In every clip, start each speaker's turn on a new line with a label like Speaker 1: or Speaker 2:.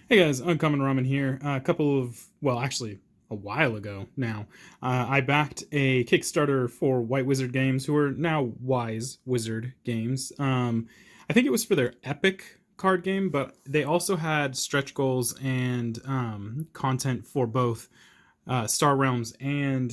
Speaker 1: Hey guys, Uncommon Ramen here. Actually, a while ago now, I backed a Kickstarter for White Wizard Games, who are now Wise Wizard Games. I think it was for their Epic card game, but they also had stretch goals and content for both Star Realms and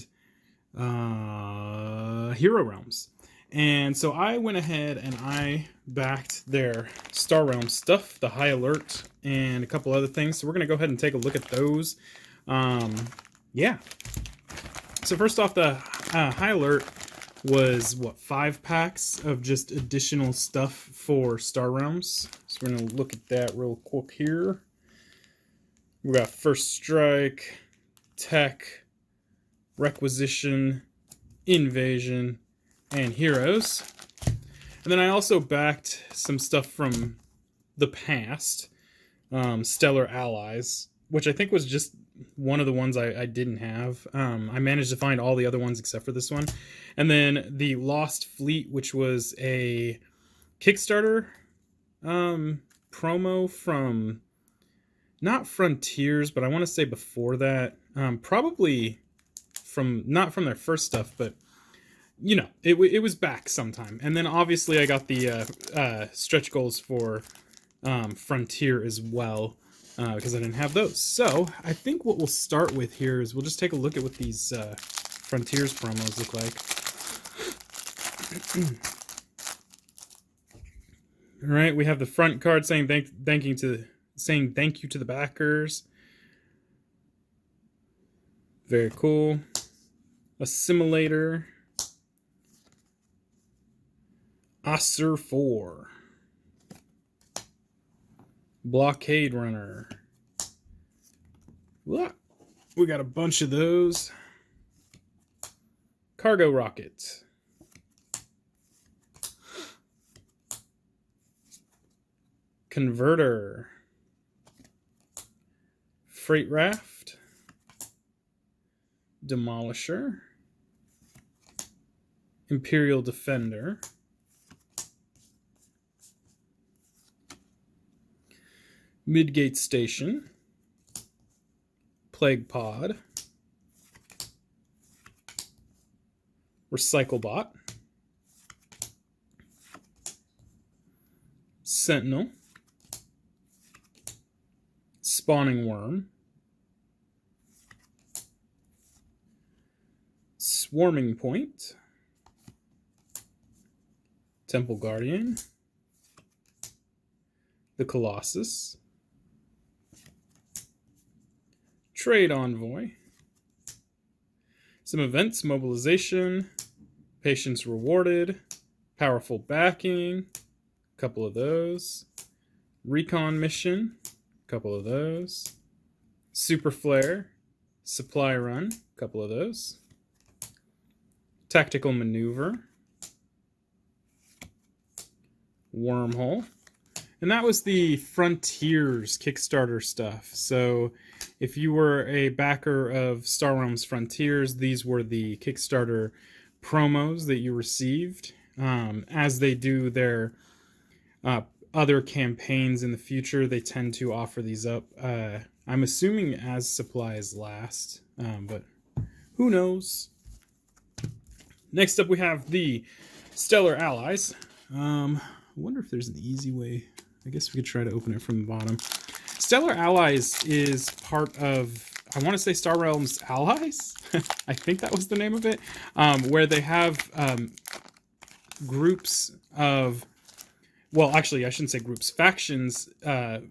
Speaker 1: Hero Realms. And so I went ahead and I backed their Star Realm stuff, the High Alert, and a couple other things. So we're going to go ahead and take a look at those. Um, yeah. So first off, the High Alert was, 5 packs of just additional stuff for Star Realms. So we're going to look at that real quick here. We got First Strike, Tech, Requisition, Invasion, and Heroes. And then I also backed some stuff from the past, Stellar Allies, which I think was just one of the ones I didn't have. I managed to find all the other ones except for this one. And then the Lost Fleet, which was a Kickstarter promo from, not Frontiers, but I want to say before that. Probably not from their first stuff, but you know, it was back sometime. And then obviously I got the stretch goals for Frontier as well, because I didn't have those. So I think what we'll start with here is we'll just take a look at what these Frontiers promos look like. All right, we have the front card saying thank you to the backers. Very cool. Assimilator. Osir 4. Blockade Runner. Look, we got a bunch of those. Cargo Rocket. Converter. Freight Raft. Demolisher. Imperial Defender. Midgate Station, Plague Pod, Recyclebot, Sentinel, Spawning Worm, Swarming Point, Temple Guardian, the Colossus, Trade Envoy, some events, mobilization, patience rewarded, powerful backing, a couple of those, recon mission, a couple of those, super flare, supply run, a couple of those, tactical maneuver, wormhole. And that was the Frontiers Kickstarter stuff. So if you were a backer of Star Realms Frontiers, these were the Kickstarter promos that you received. As they do their other campaigns in the future, they tend to offer these up. I'm assuming as supplies last, but who knows? Next up, we have the Stellar Allies. I wonder if there's an easy way. I guess we could try to open it from the bottom. Stellar Allies is part of, I want to say, Star Realms Allies. I think that was the name of it. Where they have groups of, well, actually, I shouldn't say groups, factions. I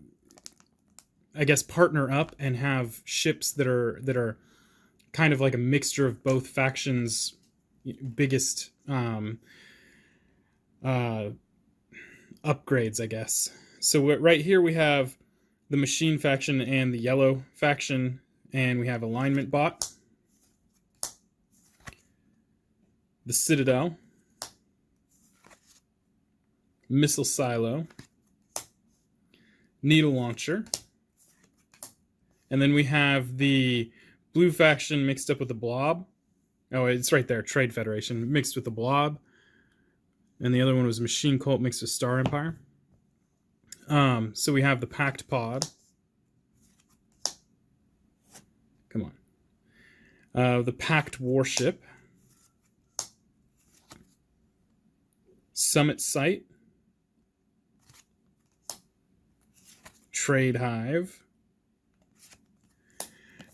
Speaker 1: guess partner up and have ships that are kind of like a mixture of both factions' biggest upgrades, I guess. So right here we have the Machine faction and the Yellow faction, and we have Alignment Bot, the Citadel, Missile Silo, Needle Launcher, and then we have the Blue faction mixed up with the Blob. Oh, it's right there, Trade Federation mixed with the Blob. And the other one was Machine Cult mixed with Star Empire. So we have the Pact Pod, Come on. The Pact warship. Summit Site. Trade Hive.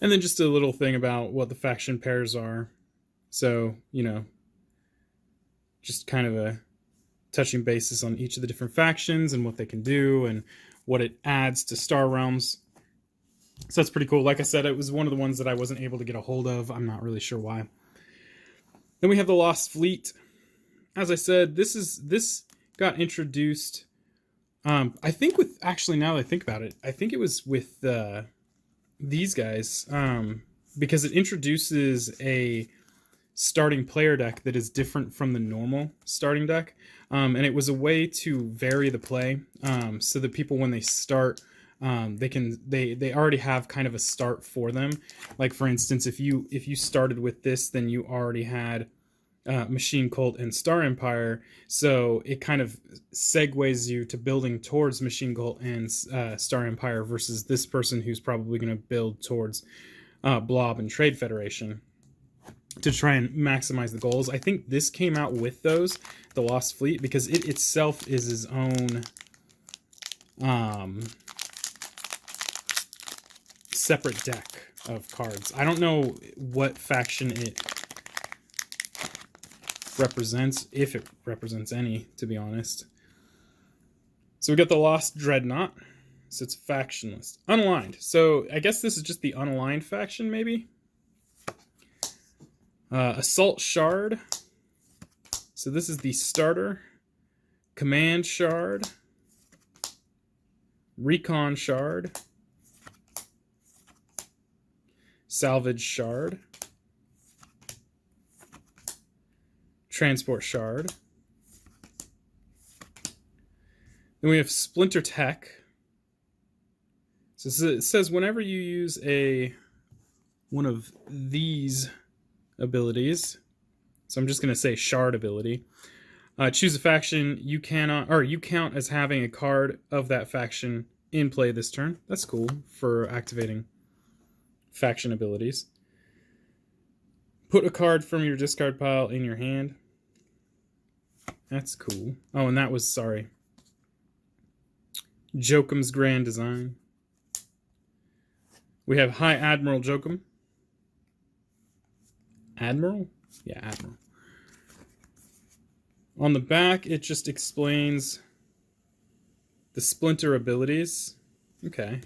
Speaker 1: And then just a little thing about what the faction pairs are. So, you know, just kind of a touching basis on each of the different factions and what they can do and what it adds to Star Realms. So that's pretty cool. Like I said, it was one of the ones that I wasn't able to get a hold of. I'm not really sure why. Then we have the Lost Fleet. As I said, this got introduced, I think with, actually now that I think about it, I think it was with these guys, because it introduces a starting player deck that is different from the normal starting deck, and it was a way to vary the play, so that people, when they start, they already have kind of a start for them. Like, for instance, if you started with this, then you already had Machine Cult and Star Empire, so it kind of segues you to building towards Machine Cult and Star Empire versus this person who's probably going to build towards Blob and Trade Federation to try and maximize the goals. I think this came out with those, the Lost Fleet, because it itself is his own separate deck of cards. I don't know what faction it represents, if it represents any, to be honest. So we got the Lost Dreadnaught. So it's factionless. Unaligned. So I guess this is just the unaligned faction, maybe? Assault Shard. So this is the starter. Command Shard. Recon Shard. Salvage Shard. Transport Shard. Then we have Splinter Tech. So it says whenever you use one of these abilities, so I'm just going to say Shard ability, choose a faction you cannot, or you count as having a card of that faction in play this turn. That's cool for activating faction abilities. Put a card from your discard pile in your hand. That's cool. Oh, and that was, sorry, Jochum's Grand Design. We have High Admiral Jochum. Admiral? Yeah, Admiral. On the back, it just explains the Splinter abilities. Okay.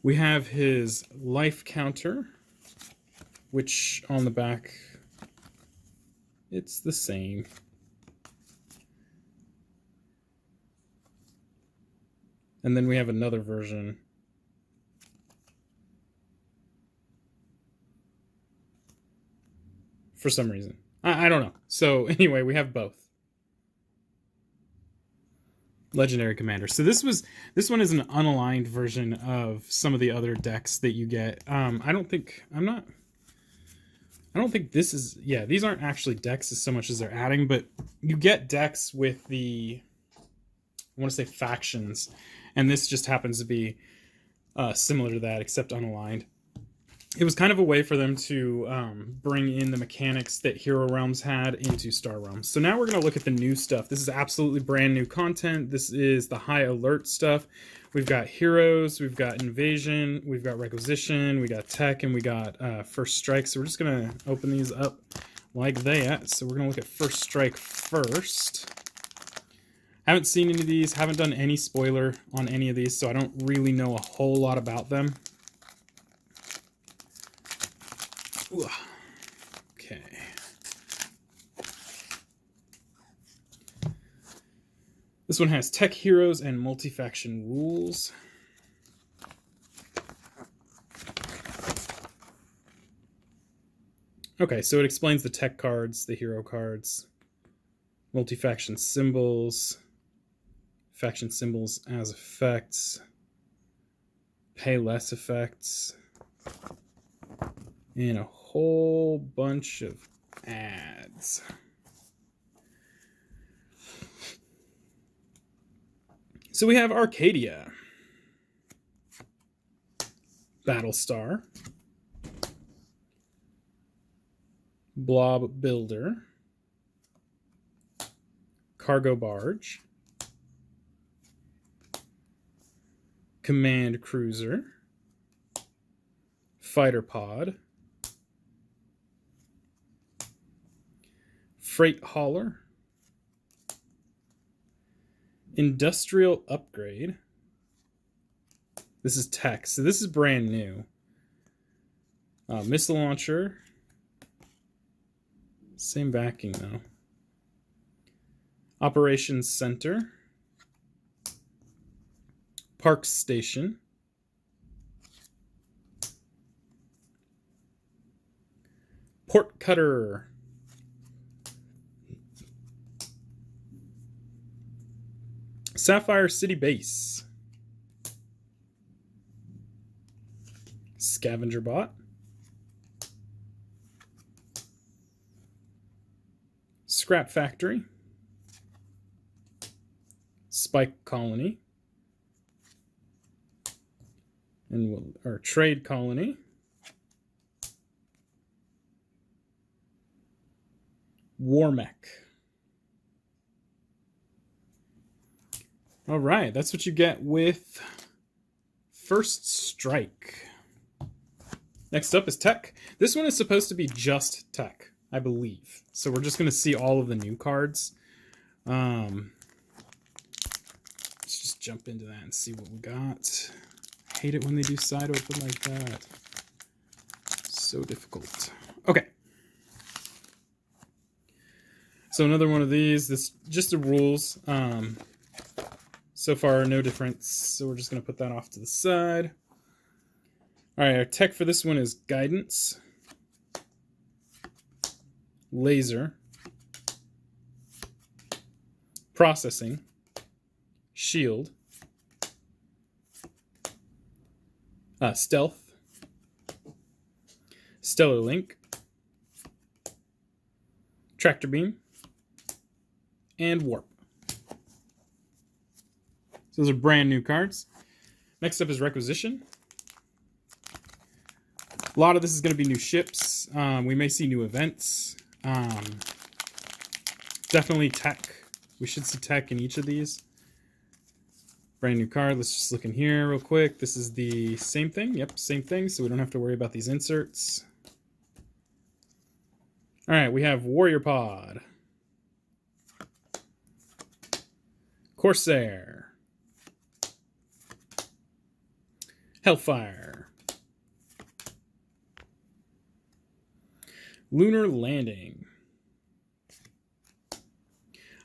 Speaker 1: We have his life counter, which on the back, it's the same. And then we have another version. For some reason. I don't know. So anyway, we have both. Legendary Commander. So this one is an unaligned version of some of the other decks that you get. I don't think this is, yeah, these aren't actually decks as so much as they're adding, but you get decks with the, I want to say factions, and this just happens to be similar to that, except unaligned. It was kind of a way for them to bring in the mechanics that Hero Realms had into Star Realms. So now we're going to look at the new stuff. This is absolutely brand new content. This is the High Alert stuff. We've got Heroes, we've got Invasion, we've got Requisition, we got Tech, and we got First Strike. So we're just going to open these up like that. So we're going to look at First Strike first. Haven't seen any of these, haven't done any spoiler on any of these, so I don't really know a whole lot about them. Okay. This one has Tech Heroes and multi-faction rules. Okay, so it explains the tech cards, the hero cards, multi-faction symbols, faction symbols as effects, pay less effects, and a whole bunch of ads. So we have Arcadia, Battlestar, Blob Builder, Cargo Barge, Command Cruiser, Fighter Pod, Freight Hauler, Industrial Upgrade. This is tech, so this is brand new. Missile Launcher. Same backing though. Operations Center. Park Station. Port Cutter. Sapphire City Base. Scavenger Bot. Scrap Factory. Spike Colony. Or Trade Colony. War Mech. All right, that's what you get with First Strike. Next up is Tech. This one is supposed to be just Tech, I believe. So we're just going to see all of the new cards. Let's just jump into that and see what we got. I hate it when they do side open like that. So difficult. Okay. So another one of these. This just the rules. So far, no difference. So we're just going to put that off to the side. All right, our tech for this one is Guidance, Laser, Processing, Shield, Stealth, Stellar Link, Tractor Beam, and Warp. So those are brand new cards. Next up is Requisition. A lot of this is going to be new ships. We may see new events. Definitely tech. We should see tech in each of these. Brand new card. Let's just look in here real quick. This is the same thing. Yep, same thing. So we don't have to worry about these inserts. All right, we have Warrior Pod. Corsair. Hellfire. Lunar Landing.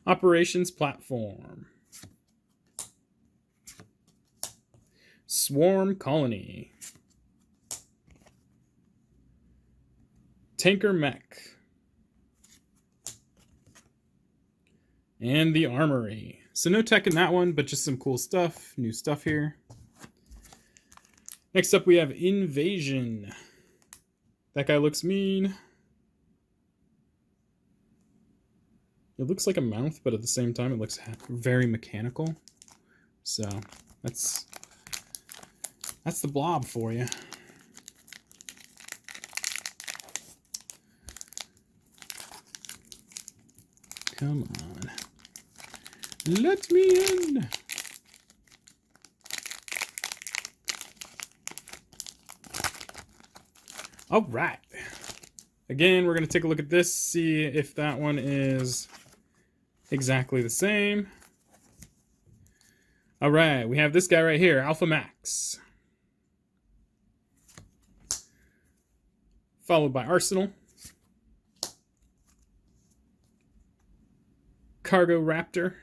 Speaker 1: Operations Platform. Swarm Colony. Tanker Mech. And the Armory. So no tech in that one, but just some cool stuff. New stuff here. Next up we have Invasion. That guy looks mean. It looks like a mouth, but at the same time it looks very mechanical. So that's the blob for you. Come on. Let me in. All right. Again, we're going to take a look at this, see if that one is exactly the same. All right, we have this guy right here, Alpha Max. Followed by Arsenal. Cargo Raptor.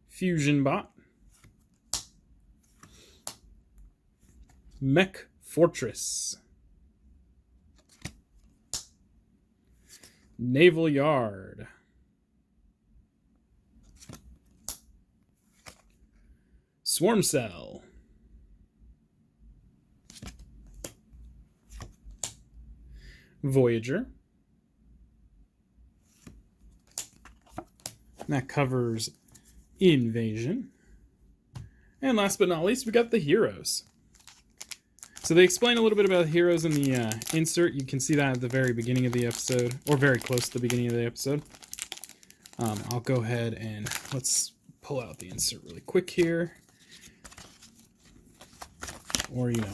Speaker 1: Fusion Bot. Mech Fortress. Naval Yard. Swarm Cell. Voyager. That covers Invasion. And last but not least, we got the Heroes. So they explain a little bit about heroes in the insert. You can see that at the very beginning of the episode, or very close to the beginning of the episode. I'll go ahead and let's pull out the insert really quick here. Or, you know,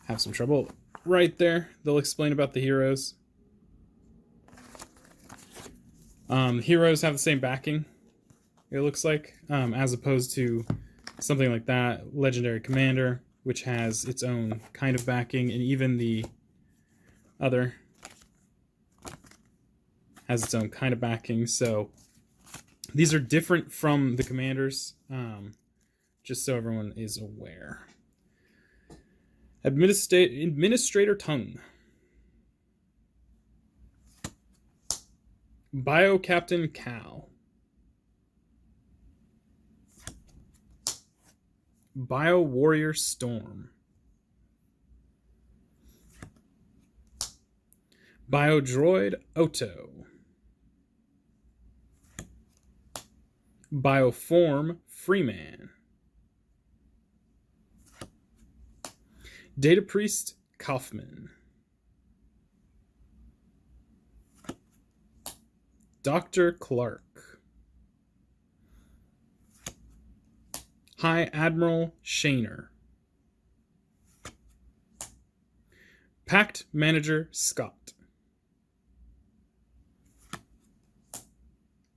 Speaker 1: have some trouble. Right there, they'll explain about the heroes. Heroes have the same backing, it looks like, as opposed to something like that. Legendary Commander, which has its own kind of backing, and even the other has its own kind of backing. So these are different from the commanders, just so everyone is aware. Administrator Tongue. Bio Captain Cal. Bio Warrior Storm. Bio Droid Oto. Bioform Freeman. Data Priest Kaufman. Dr. Clark. High Admiral Shaner. Pact Manager Scott.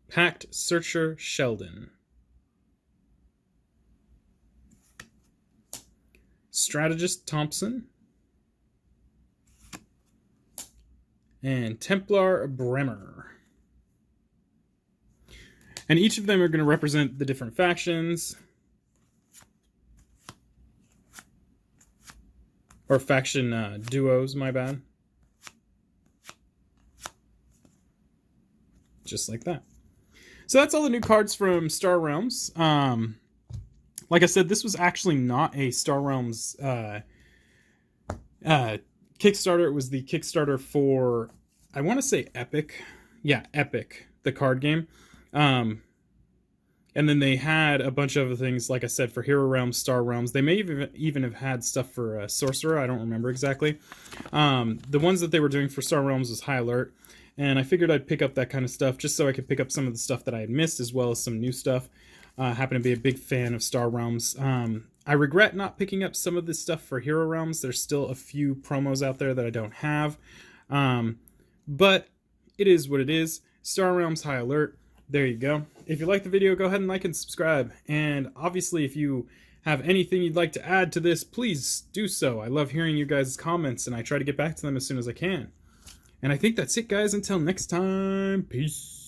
Speaker 1: Pact Searcher Sheldon. Strategist Thompson. And Templar Bremer. And each of them are going to represent the different factions. Or faction duos, my bad. Just like that. So that's all the new cards from Star Realms. Like I said, this was actually not a Star Realms Kickstarter. It was the Kickstarter for, I want to say Epic. Yeah, Epic, the card game. And then they had a bunch of other things, like I said, for Hero Realms, Star Realms. They may even have had stuff for Sorcerer. I don't remember exactly. The ones that they were doing for Star Realms was High Alert. And I figured I'd pick up that kind of stuff just so I could pick up some of the stuff that I had missed, as well as some new stuff. Happen to be a big fan of Star Realms. I regret not picking up some of this stuff for Hero Realms. There's still a few promos out there that I don't have. But it is what it is. Star Realms High Alert. There you go. If you like the video, go ahead and like and subscribe. And obviously, if you have anything you'd like to add to this, please do so. I love hearing you guys' comments, and I try to get back to them as soon as I can. And I think that's it, guys. Until next time, peace.